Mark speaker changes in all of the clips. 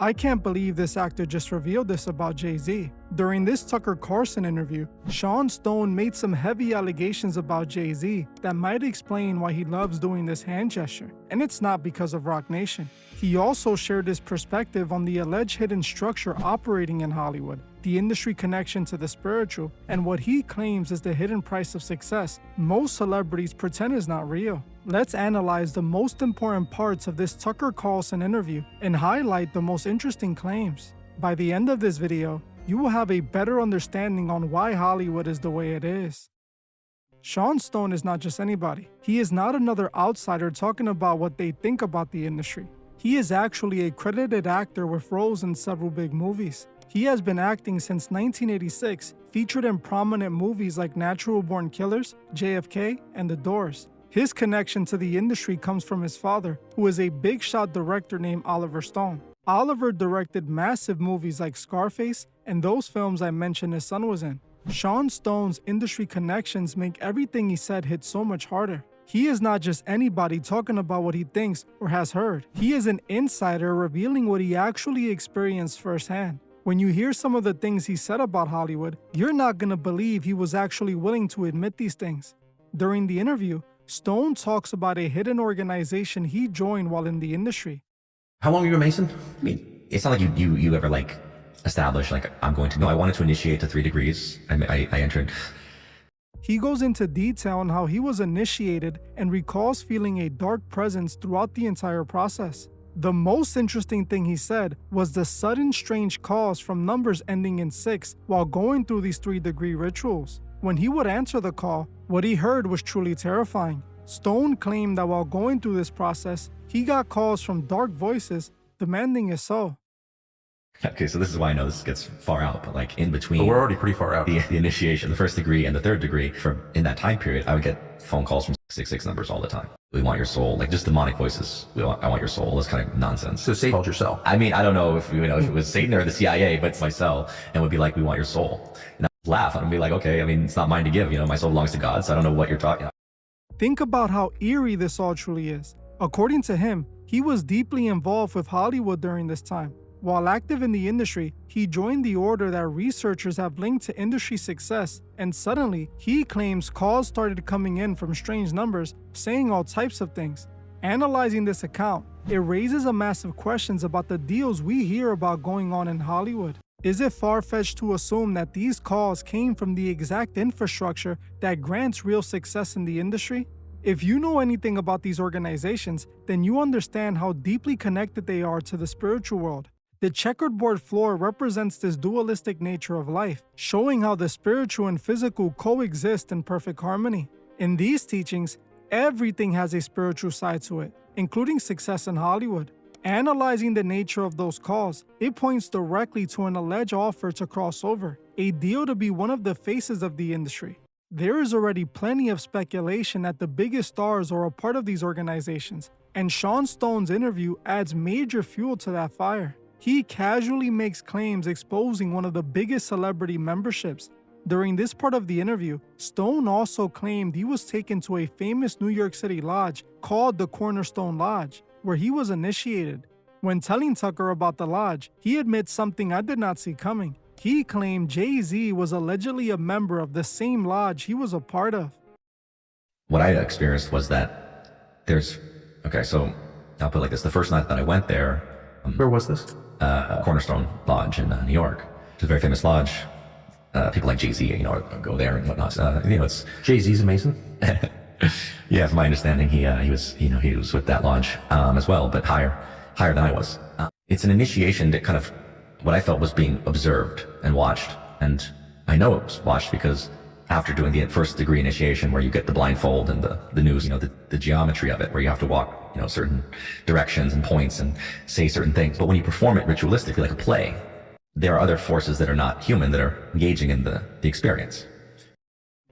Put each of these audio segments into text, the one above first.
Speaker 1: I can't believe this actor just revealed this about Jay-Z. During this Tucker Carlson interview, Shawn Stone made some heavy allegations about Jay-Z that might explain why he loves doing this hand gesture, and it's not because of Roc Nation. He also shared his perspective on the alleged hidden structure operating in Hollywood, the industry connection to the spiritual, and what he claims is the hidden price of success most celebrities pretend is not real. Let's analyze the most important parts of this Tucker Carlson interview and highlight the most interesting claims. By the end of this video, you will have a better understanding on why Hollywood is the way it is. Shawn Stone is not just anybody. He is not another outsider talking about what they think about the industry. He is actually a credited actor with roles in several big movies. He has been acting since 1986, featured in prominent movies like Natural Born Killers, JFK, and The Doors. His connection to the industry comes from his father, who is a big-shot director named Oliver Stone. Oliver directed massive movies like Scarface and those films I mentioned his son was in. Shawn Stone's industry connections make everything he said hit so much harder. He is not just anybody talking about what he thinks or has heard. He is an insider revealing what he actually experienced firsthand. When you hear some of the things he said about Hollywood, you're not gonna believe he was actually willing to admit these things. During the interview, Stone talks about a hidden organization he joined while in the industry.
Speaker 2: How long were you a Mason? I mean, it's not like you ever like established like I'm going to. No, I wanted to initiate to 3 degrees. I entered.
Speaker 1: He goes into detail on how he was initiated and recalls feeling a dark presence throughout the entire process. The most interesting thing he said was the sudden strange calls from numbers ending in 6 while going through these 3-degree rituals. When he would answer the call, what he heard was truly terrifying. Stone claimed that while going through this process, he got calls from dark voices demanding his soul.
Speaker 2: Okay, so this is why I know this gets far out, but like in between.
Speaker 3: But we're already pretty far out.
Speaker 2: The initiation, the 1st degree and the 3rd degree, in that time period, I would get phone calls from 666 numbers all the time. We want your soul, like just demonic voices. I want your soul. This kind of nonsense.
Speaker 3: So Satan called your cell.
Speaker 2: I mean, I don't know if it was Satan or the CIA, but it's my cell, and would be like, we want your soul. And I'd laugh and I'd be like, okay, I mean, it's not mine to give. My soul belongs to God, so I don't know what you're talking about.
Speaker 1: Think about how eerie this all truly is. According to him, he was deeply involved with Hollywood during this time. While active in the industry, he joined the order that researchers have linked to industry success, and suddenly, he claims calls started coming in from strange numbers, saying all types of things. Analyzing this account, it raises a massive questions about the deals we hear about going on in Hollywood. Is it far-fetched to assume that these calls came from the exact infrastructure that grants real success in the industry? If you know anything about these organizations, then you understand how deeply connected they are to the spiritual world. The checkerboard floor represents this dualistic nature of life, showing how the spiritual and physical coexist in perfect harmony. In these teachings, everything has a spiritual side to it, including success in Hollywood. Analyzing the nature of those calls, it points directly to an alleged offer to cross over, a deal to be one of the faces of the industry. There is already plenty of speculation that the biggest stars are a part of these organizations, and Shawn Stone's interview adds major fuel to that fire. He casually makes claims exposing one of the biggest celebrity memberships. During this part of the interview, Stone also claimed he was taken to a famous New York City lodge called the Cornerstone Lodge, where he was initiated. When telling Tucker about the lodge, he admits something I did not see coming. He claimed Jay-Z was allegedly a member of the same lodge he was a part of.
Speaker 2: What I experienced was that so I'll put it like this. The first night that I went there.
Speaker 3: Where was this?
Speaker 2: Cornerstone Lodge in New York. It's a very famous lodge. People like Jay-Z, go there and whatnot. It's
Speaker 3: Jay-Z's a Mason?
Speaker 2: Yeah, from my understanding, he was with that lodge as well, but higher than I was. It's an initiation that kind of what I felt was being observed and watched, and I know it was watched because after doing the 1st degree initiation, where you get the blindfold and the news, the geometry of it, where you have to walk certain directions and points and say certain things. But when you perform it ritualistically like a play, there are other forces that are not human that are engaging in the experience.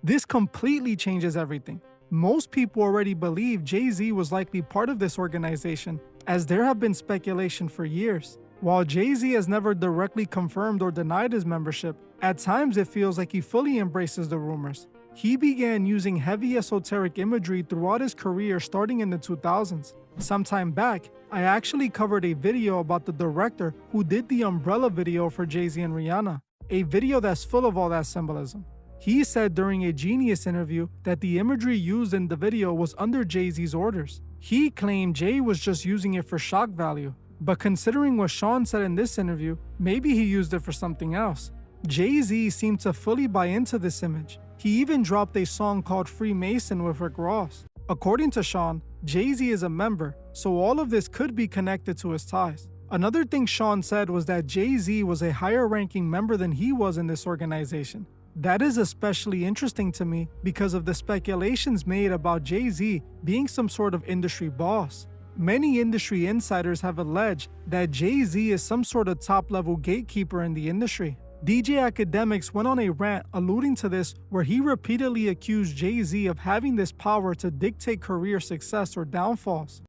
Speaker 1: This completely changes everything. Most people already believe Jay-Z was likely part of this organization, as there have been speculation for years. While Jay-Z has never directly confirmed or denied his membership, at times it feels like he fully embraces the rumors. He began using heavy esoteric imagery throughout his career starting in the 2000s. Sometime back, I actually covered a video about the director who did the Umbrella video for Jay-Z and Rihanna, a video that's full of all that symbolism. He said during a Genius interview that the imagery used in the video was under Jay-Z's orders. He claimed Jay was just using it for shock value, but considering what Shawn said in this interview, maybe he used it for something else. Jay-Z seemed to fully buy into this image. He even dropped a song called Freemason with Rick Ross. According to Shawn, Jay-Z is a member, so all of this could be connected to his ties. Another thing Shawn said was that Jay-Z was a higher ranking member than he was in this organization. That is especially interesting to me because of the speculations made about Jay-Z being some sort of industry boss. Many industry insiders have alleged that Jay-Z is some sort of top-level gatekeeper in the industry. DJ Academics went on a rant alluding to this, where he repeatedly accused Jay-Z of having this power to dictate career success or downfalls.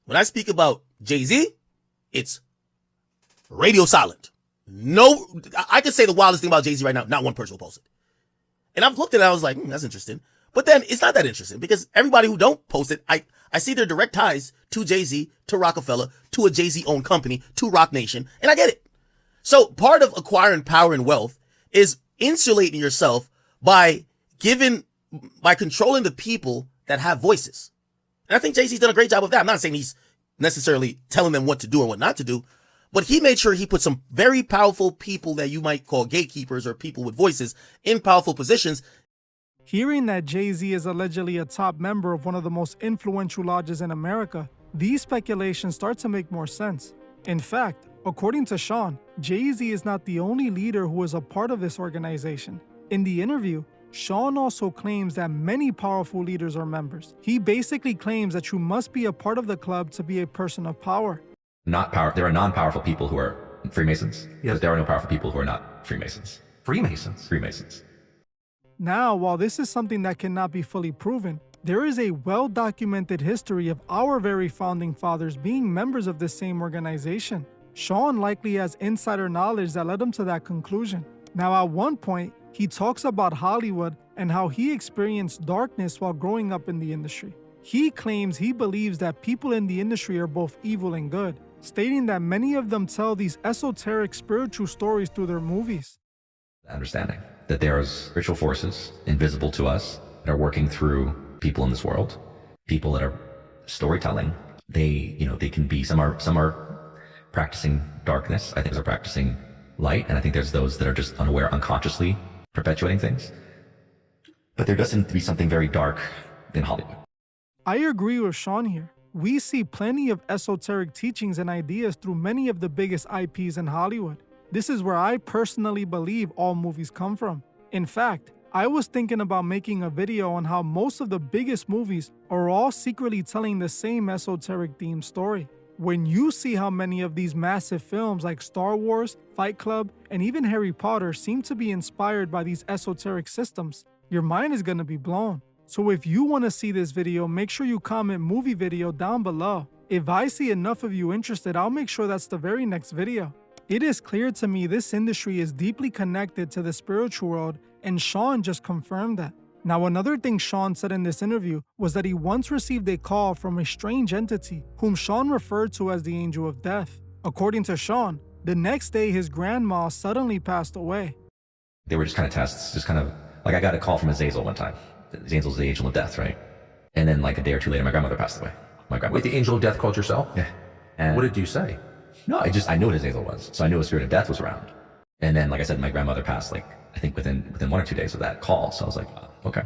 Speaker 4: When I speak about Jay-Z, it's radio silent. No, I could say the wildest thing about Jay-Z right now, not one person will post it. And I've looked at it, I was like, that's interesting. But then it's not that interesting because everybody who don't post it, I see their direct ties to Jay-Z, to Rockefeller, to a Jay-Z owned company, to Rock Nation, and I get it. So part of acquiring power and wealth is insulating yourself by controlling the people that have voices. And I think Jay-Z's done a great job of that. I'm not saying he's necessarily telling them what to do or what not to do, but he made sure he put some very powerful people that you might call gatekeepers or people with voices in powerful positions.
Speaker 1: Hearing that Jay-Z is allegedly a top member of one of the most influential lodges in America, these speculations start to make more sense. In fact, according to Shawn, Jay-Z is not the only leader who is a part of this organization. In the interview, Shawn also claims that many powerful leaders are members. He basically claims that you must be a part of the club to be a person of power.
Speaker 2: There are non-powerful people who are Freemasons.
Speaker 3: Yes.
Speaker 2: But there are no powerful people who are not Freemasons.
Speaker 3: Freemasons.
Speaker 1: Now, while this is something that cannot be fully proven, there is a well-documented history of our very founding fathers being members of this same organization. Shawn likely has insider knowledge that led him to that conclusion. Now, at one point, he talks about Hollywood and how he experienced darkness while growing up in the industry. He claims he believes that people in the industry are both evil and good, stating that many of them tell these esoteric spiritual stories through their movies.
Speaker 2: Understanding that there are spiritual forces invisible to us that are working through people in this world, people that are storytelling. They can be, some are practicing darkness. I think they're practicing light. And I think there's those that are just unaware, unconsciously perpetuating things. But there does seem to be something very dark in Hollywood.
Speaker 1: I agree with Shawn here. We see plenty of esoteric teachings and ideas through many of the biggest IPs in Hollywood. This is where I personally believe all movies come from. In fact, I was thinking about making a video on how most of the biggest movies are all secretly telling the same esoteric themed story. When you see how many of these massive films like Star Wars, Fight Club, and even Harry Potter seem to be inspired by these esoteric systems, your mind is gonna be blown. So if you want to see this video, make sure you comment movie video down below. If I see enough of you interested, I'll make sure that's the very next video. It is clear to me this industry is deeply connected to the spiritual world, and Shawn just confirmed that. Now, another thing Shawn said in this interview was that he once received a call from a strange entity whom Shawn referred to as the Angel of Death. According to Shawn, the next day his grandma suddenly passed away.
Speaker 2: They were just kind of tests, just kind of like I got a call from Azazel one time. Azazel's the angel of death, right? And then like a day or two later, my grandmother passed away.
Speaker 3: Wait, the angel of death called yourself?
Speaker 2: Yeah. And
Speaker 3: What did you say?
Speaker 2: No, I knew what Azazel was. So I knew a spirit of death was around. And then, like I said, my grandmother passed, like, I think within 1 or 2 days of that call. So I was like, okay.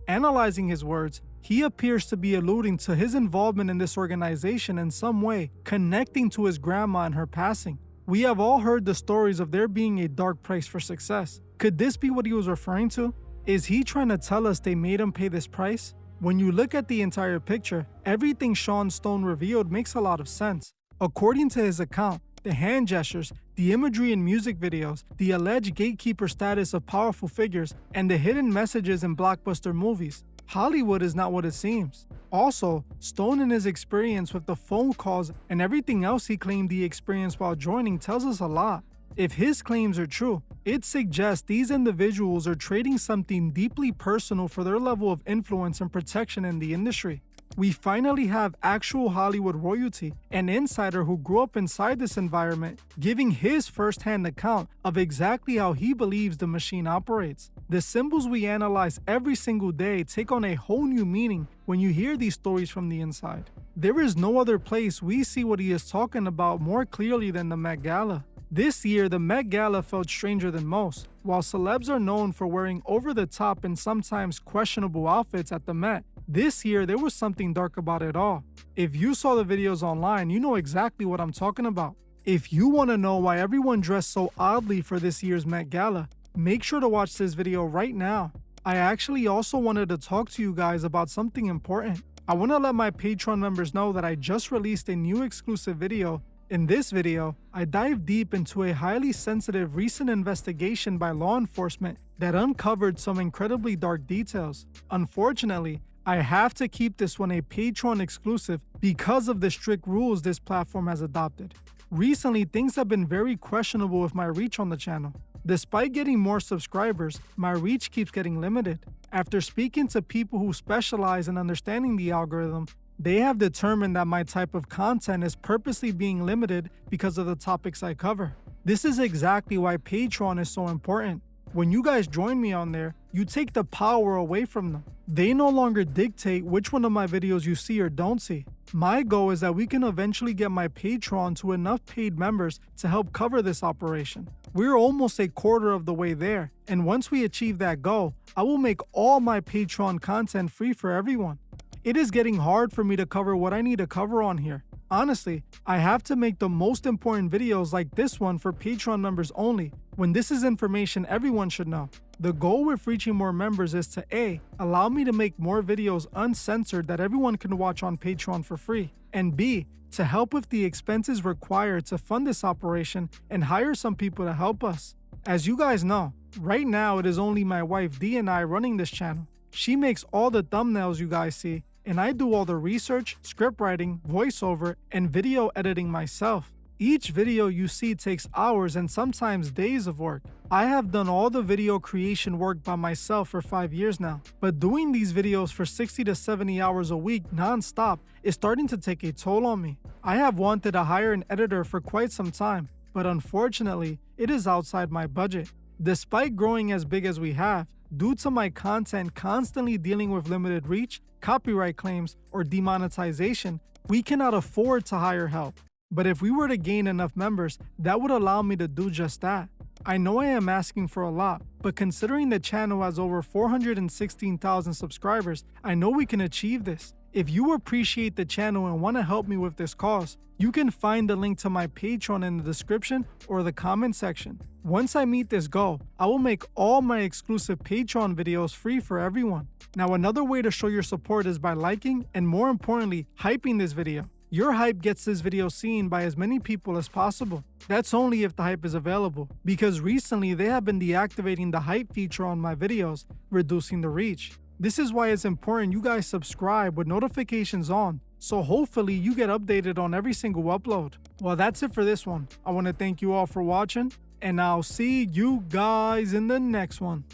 Speaker 1: Analyzing his words, he appears to be alluding to his involvement in this organization in some way, connecting to his grandma and her passing. We have all heard the stories of there being a dark price for success. Could this be what he was referring to? Is he trying to tell us they made him pay this price? When you look at the entire picture, everything Shawn Stone revealed makes a lot of sense. According to his account, the hand gestures, the imagery in music videos, the alleged gatekeeper status of powerful figures, and the hidden messages in blockbuster movies, Hollywood is not what it seems. Also, Stone and his experience with the phone calls and everything else he claimed he experienced while joining tells us a lot. If his claims are true, it suggests these individuals are trading something deeply personal for their level of influence and protection in the industry. We finally have actual Hollywood royalty, an insider who grew up inside this environment, giving his first-hand account of exactly how he believes the machine operates. The symbols we analyze every single day take on a whole new meaning when you hear these stories from the inside. There is no other place we see what he is talking about more clearly than the Met Gala. This year, the Met Gala felt stranger than most. While celebs are known for wearing over-the-top and sometimes questionable outfits at the Met, this year there was something dark about it all. If you saw the videos online, you know exactly what I'm talking about. If you want to know why everyone dressed so oddly for this year's Met Gala, make sure to watch this video right now. I actually also wanted to talk to you guys about something important. I want to let my Patreon members know that I just released a new exclusive video. In this video, I dive deep into a highly sensitive recent investigation by law enforcement that uncovered some incredibly dark details. Unfortunately, I have to keep this one a Patreon exclusive because of the strict rules this platform has adopted. Recently, things have been very questionable with my reach on the channel. Despite getting more subscribers, my reach keeps getting limited. After speaking to people who specialize in understanding the algorithm, they have determined that my type of content is purposely being limited because of the topics I cover. This is exactly why Patreon is so important. When you guys join me on there, you take the power away from them. They no longer dictate which one of my videos you see or don't see. My goal is that we can eventually get my Patreon to enough paid members to help cover this operation. We're almost a quarter of the way there, and once we achieve that goal, I will make all my Patreon content free for everyone. It is getting hard for me to cover what I need to cover on here. Honestly, I have to make the most important videos like this one for Patreon members only, when this is information everyone should know. The goal with reaching more members is to A, allow me to make more videos uncensored that everyone can watch on Patreon for free, and B, to help with the expenses required to fund this operation and hire some people to help us. As you guys know, right now it is only my wife Dee and I running this channel. She makes all the thumbnails you guys see, and I do all the research, script writing, voiceover, and video editing myself. Each video you see takes hours and sometimes days of work. I have done all the video creation work by myself for 5 years now, but doing these videos for 60 to 70 hours a week non-stop is starting to take a toll on me. I have wanted to hire an editor for quite some time, but unfortunately, it is outside my budget. Despite growing as big as we have, due to my content constantly dealing with limited reach, copyright claims, or demonetization, we cannot afford to hire help. But if we were to gain enough members, that would allow me to do just that. I know I am asking for a lot, but considering the channel has over 416,000 subscribers, I know we can achieve this. If you appreciate the channel and want to help me with this cause, you can find the link to my Patreon in the description or the comment section. Once I meet this goal, I will make all my exclusive Patreon videos free for everyone. Now, another way to show your support is by liking and, more importantly, hyping this video. Your hype gets this video seen by as many people as possible. That's only if the hype is available, because recently they have been deactivating the hype feature on my videos, reducing the reach. This is why it's important you guys subscribe with notifications on, so hopefully you get updated on every single upload. Well, that's it for this one. I want to thank you all for watching, and I'll see you guys in the next one.